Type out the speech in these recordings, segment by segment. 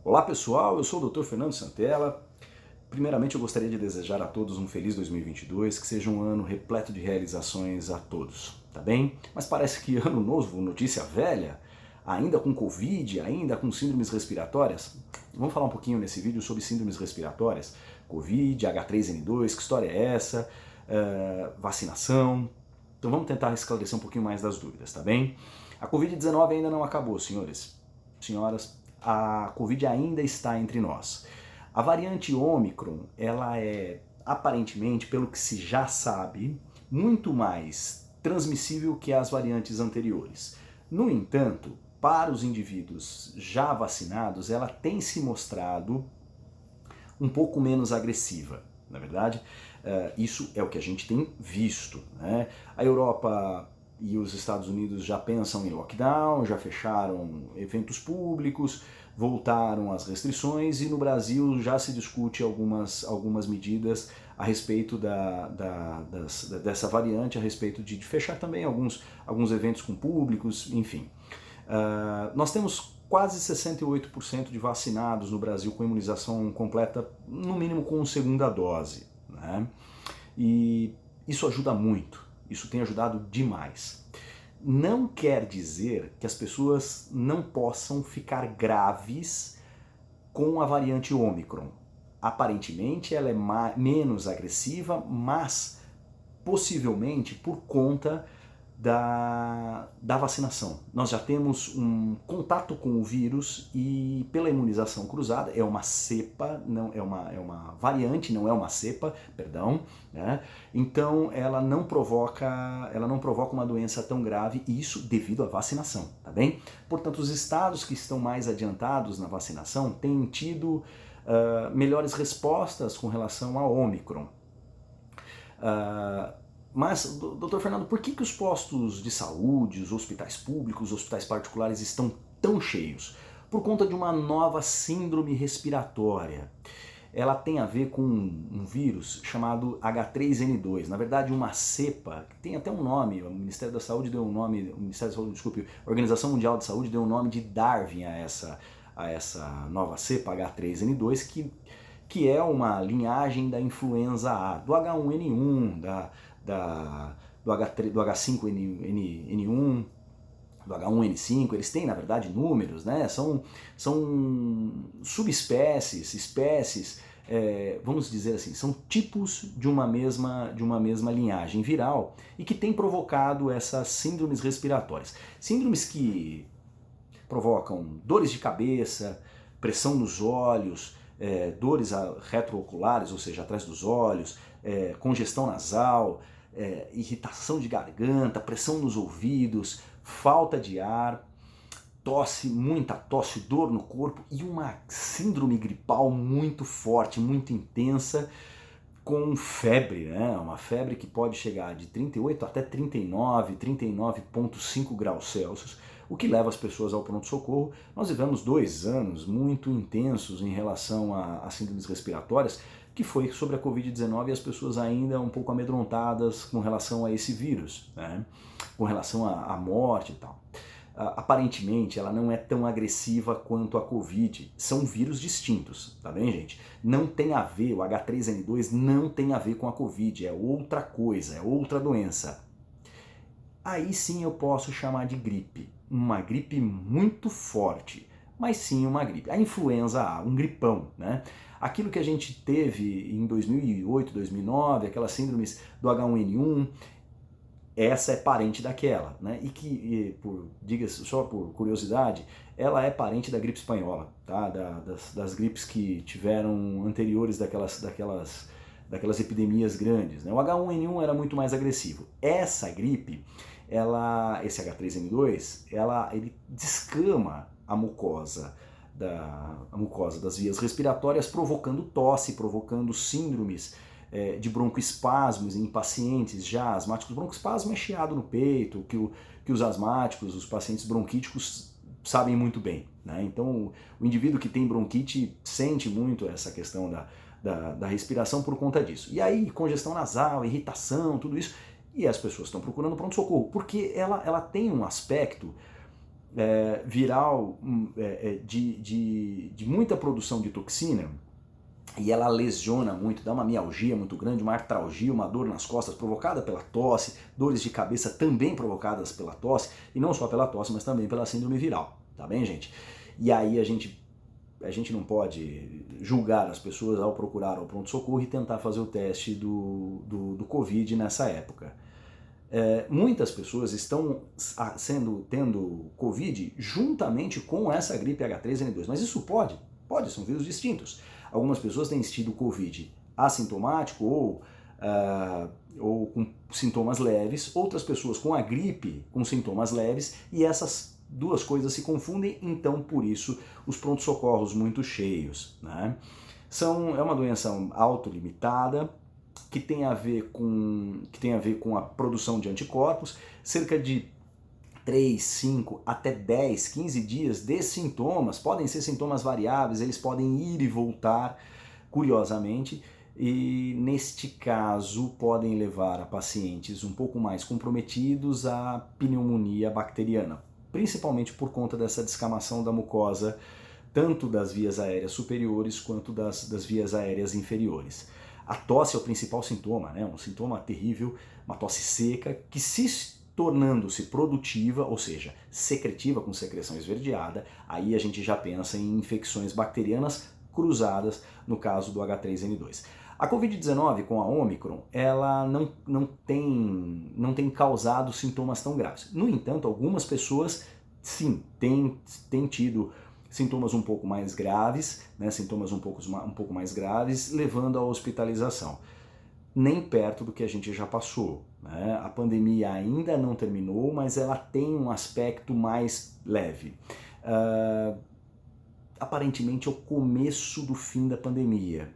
Olá pessoal, eu sou o Dr. Fernando Santella. Primeiramente eu gostaria de desejar a todos um feliz 2022, que seja um ano repleto de realizações a todos, tá bem? Mas parece que ano novo, notícia velha, ainda com Covid, ainda com síndromes respiratórias. Vamos falar um pouquinho nesse vídeo sobre síndromes respiratórias, Covid, H3N2, que história é essa, vacinação. Então vamos tentar esclarecer um pouquinho mais das dúvidas, tá bem? A Covid-19 ainda não acabou, senhores, senhoras. A Covid ainda está entre nós. A variante Ômicron, ela é, aparentemente, pelo que se já sabe, muito mais transmissível que as variantes anteriores. No entanto, para os indivíduos já vacinados, ela tem se mostrado um pouco menos agressiva, na verdade. Isso é o que a gente tem visto, né? A Europa e os Estados Unidos já pensam em lockdown, já fecharam eventos públicos, voltaram as restrições, e no Brasil já se discute algumas medidas a respeito dessa variante, a respeito de fechar também alguns eventos com públicos, enfim. Nós temos quase 68% de vacinados no Brasil com imunização completa, no mínimo com segunda dose, né? E isso ajuda muito, isso tem ajudado demais. Não quer dizer que as pessoas não possam ficar graves com a variante Ômicron. Aparentemente ela é menos agressiva, mas possivelmente por conta da vacinação. Nós já temos um contato com o vírus e pela imunização cruzada, é uma cepa, não é uma variante, não é uma cepa, perdão, né? Então ela não provoca uma doença tão grave, e isso devido à vacinação, tá bem? Portanto, os estados que estão mais adiantados na vacinação têm tido melhores respostas com relação ao Ômicron. Mas, doutor Fernando, por que os postos de saúde, os hospitais públicos, os hospitais particulares estão tão cheios? Por conta de uma nova síndrome respiratória. Ela tem a ver com um vírus chamado H3N2, na verdade uma cepa, que tem até um nome, o Ministério da Saúde deu um nome, a Organização Mundial de Saúde deu um nome de Darwin a essa nova cepa H3N2, que é uma linhagem da influenza A, do H1N1, do H5N1, do H1N5, eles têm, na verdade, números, né? São subespécies, espécies, vamos dizer assim, são tipos de uma mesma linhagem viral e que tem provocado essas síndromes respiratórias. Síndromes que provocam dores de cabeça, pressão nos olhos, dores retrooculares, ou seja, atrás dos olhos, congestão nasal, irritação de garganta, pressão nos ouvidos, falta de ar, tosse, muita tosse, dor no corpo e uma síndrome gripal muito forte, muito intensa, com febre, né? Uma febre que pode chegar de 38 até 39, 39,5 graus Celsius, o que leva as pessoas ao pronto-socorro. Nós vivemos 2 anos muito intensos em relação a síndromes respiratórias, que foi sobre a Covid-19, e as pessoas ainda um pouco amedrontadas com relação a esse vírus, né? Com relação à morte e tal. Aparentemente ela não é tão agressiva quanto a Covid, são vírus distintos, tá bem, gente? Não tem a ver, o H3N2 não tem a ver com a Covid, é outra coisa, é outra doença. Aí sim eu posso chamar de gripe, uma gripe muito forte, mas sim uma gripe. A influenza A, um gripão, né? Aquilo que a gente teve em 2008, 2009, aquelas síndromes do H1N1, essa é parente daquela, né? E que, diga-se só por curiosidade, ela é parente da gripe espanhola, tá? Das gripes que tiveram anteriores daquelas epidemias grandes, né? O H1N1 era muito mais agressivo. Essa gripe, esse H3N2, ele descama a mucosa das vias respiratórias, provocando tosse, provocando síndromes de broncoespasmos em pacientes já asmáticos. Broncoespasmo é chiado no peito, que os asmáticos, os pacientes bronquíticos sabem muito bem, né? Então o indivíduo que tem bronquite sente muito essa questão da respiração por conta disso. E aí congestão nasal, irritação, tudo isso, e as pessoas estão procurando pronto-socorro, porque ela tem um aspecto viral de muita produção de toxina, e ela lesiona muito, dá uma mialgia muito grande, uma artralgia, uma dor nas costas provocada pela tosse, dores de cabeça também provocadas pela tosse, e não só pela tosse, mas também pela síndrome viral, tá bem, gente? E aí a gente não pode julgar as pessoas ao procurar o pronto-socorro e tentar fazer o teste do Covid nessa época. Muitas pessoas estão tendo Covid juntamente com essa gripe H3N2, mas isso pode, são vírus distintos. Algumas pessoas têm tido Covid assintomático ou com sintomas leves, outras pessoas com a gripe com sintomas leves, e essas duas coisas se confundem, então por isso os prontos-socorros muito cheios, né? É uma doença autolimitada, que tem a ver com a produção de anticorpos, cerca de 3, 5, até 10, 15 dias de sintomas, podem ser sintomas variáveis, eles podem ir e voltar, curiosamente, e neste caso podem levar a pacientes um pouco mais comprometidos à pneumonia bacteriana, principalmente por conta dessa descamação da mucosa, tanto das vias aéreas superiores quanto das vias aéreas inferiores. A tosse é o principal sintoma, né? Um sintoma terrível, uma tosse seca, que se tornando-se produtiva, ou seja, secretiva com secreção esverdeada, aí a gente já pensa em infecções bacterianas cruzadas, no caso do H3N2. A Covid-19 com a Omicron, ela não tem causado sintomas tão graves. No entanto, algumas pessoas, sim, têm tido sintomas um pouco mais graves, né, um pouco mais graves, levando à hospitalização. Nem perto do que a gente já passou, né? A pandemia ainda não terminou, mas ela tem um aspecto mais leve. Aparentemente é o começo do fim da pandemia.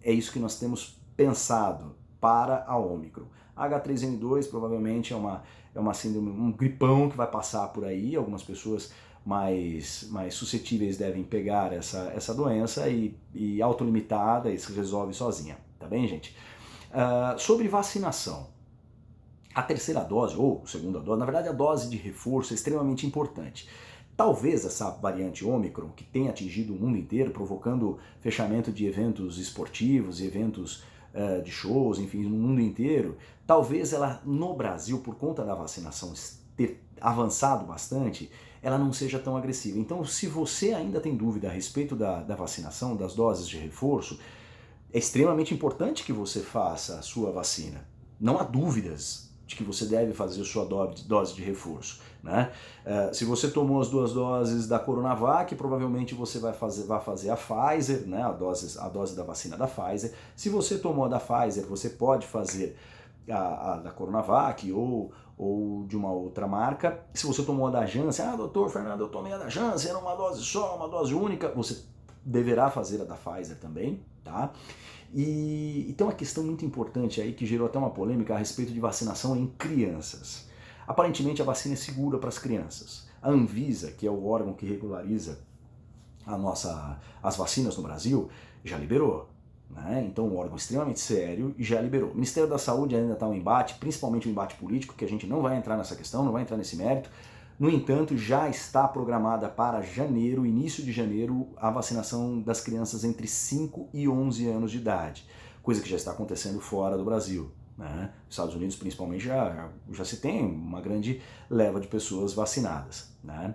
É isso que nós temos pensado para a Omicron. A H3N2 provavelmente é uma síndrome, um gripão que vai passar por aí. Algumas pessoas mais suscetíveis devem pegar essa doença e autolimitada e se resolve sozinha, tá bem, gente? Sobre vacinação, a terceira dose ou segunda dose, na verdade a dose de reforço é extremamente importante. Talvez essa variante Ômicron, que tem atingido o mundo inteiro, provocando fechamento de eventos esportivos e eventos de shows, enfim, no mundo inteiro, talvez ela no Brasil, por conta da vacinação ter avançado bastante, ela não seja tão agressiva. Então, se você ainda tem dúvida a respeito da vacinação, das doses de reforço, é extremamente importante que você faça a sua vacina. Não há dúvidas de que você deve fazer a sua dose de reforço, né? Se você tomou as 2 doses da Coronavac, provavelmente você vai fazer a Pfizer, né? a dose da vacina da Pfizer. Se você tomou a da Pfizer, você pode fazer a da Coronavac ou de uma outra marca. Se você tomou a da Janssen, doutor Fernando, eu tomei a da Janssen, era uma dose só, uma dose única, você deverá fazer a da Pfizer também, tá? E tem uma questão muito importante aí que gerou até uma polêmica a respeito de vacinação em crianças. Aparentemente a vacina é segura para as crianças. A Anvisa, que é o órgão que regulariza as vacinas no Brasil, já liberou. Né? Então um órgão extremamente sério já liberou. O Ministério da Saúde ainda está um embate, principalmente um embate político, que a gente não vai entrar nessa questão, não vai entrar nesse mérito. No entanto, já está programada para janeiro, início de janeiro, a vacinação das crianças entre 5 e 11 anos de idade, coisa que já está acontecendo fora do Brasil. Né? Nos Estados Unidos, principalmente, já se tem uma grande leva de pessoas vacinadas. Né?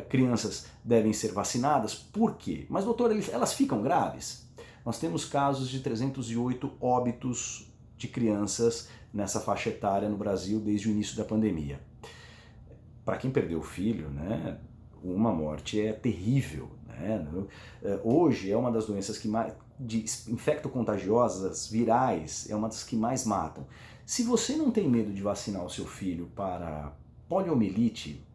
Crianças devem ser vacinadas, por quê? Mas, doutor, elas ficam graves? Nós temos casos de 308 óbitos de crianças nessa faixa etária no Brasil desde o início da pandemia. Para quem perdeu o filho, né, uma morte é terrível. Né? Hoje é uma das doenças infectocontagiosas, virais, é uma das que mais matam. Se você não tem medo de vacinar o seu filho para poliomielite,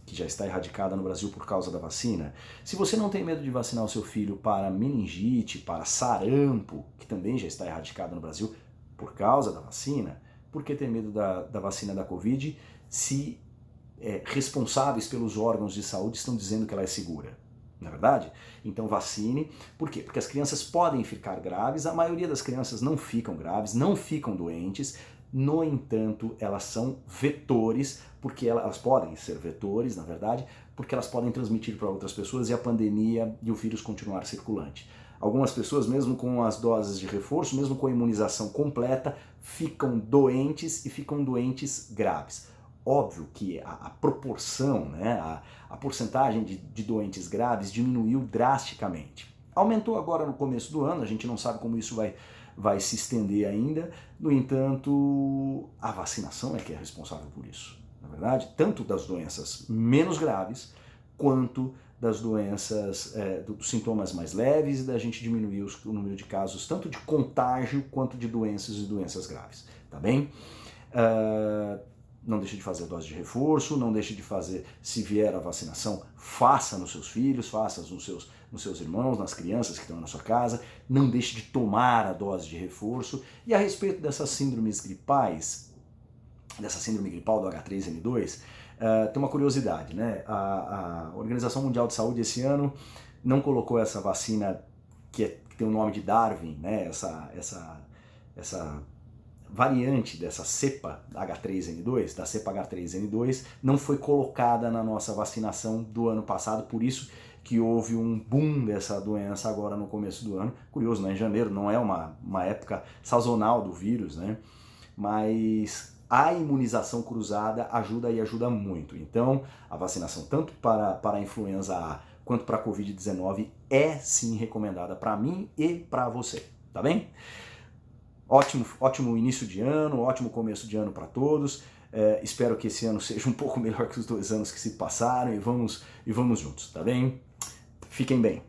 que já está erradicada no Brasil por causa da vacina, se você não tem medo de vacinar o seu filho para meningite, para sarampo, que também já está erradicada no Brasil por causa da vacina, por que ter medo da vacina da Covid se responsáveis pelos órgãos de saúde estão dizendo que ela é segura? Não é verdade? Então vacine. Por quê? Porque as crianças podem ficar graves, a maioria das crianças não ficam graves, não ficam doentes, No entanto, elas são vetores, porque elas podem ser vetores, na verdade, porque elas podem transmitir para outras pessoas e a pandemia e o vírus continuar circulante. Algumas pessoas, mesmo com as doses de reforço, mesmo com a imunização completa, ficam doentes e ficam doentes graves. Óbvio que a proporção, né, a porcentagem de doentes graves diminuiu drasticamente. Aumentou agora no começo do ano, a gente não sabe como isso vai se estender ainda, no entanto, a vacinação é que é responsável por isso, na verdade, tanto das doenças menos graves, quanto das doenças, dos sintomas mais leves e da gente diminuir o número de casos, tanto de contágio quanto de doenças e doenças graves, tá bem? Não deixe de fazer dose de reforço, não deixe de fazer, se vier a vacinação, faça nos seus filhos, faça nos seus irmãos, nas crianças que estão na sua casa, não deixe de tomar a dose de reforço. E a respeito dessas síndromes gripais, dessa síndrome gripal do H3N2, tem uma curiosidade, né? A Organização Mundial de Saúde esse ano não colocou essa vacina que tem o nome de Darwin, né? Essa variante dessa cepa H3N2, da cepa H3N2, não foi colocada na nossa vacinação do ano passado, por isso que houve um boom dessa doença agora no começo do ano. Curioso, né? Em janeiro não é uma época sazonal do vírus, né? Mas a imunização cruzada ajuda e ajuda muito. Então, a vacinação tanto para a influenza A quanto para a Covid-19 é sim recomendada para mim e para você, tá bem? Ótimo início de ano, ótimo começo de ano para todos. Espero que esse ano seja um pouco melhor que os 2 anos que se passaram e vamos juntos, tá bem? Fiquem bem.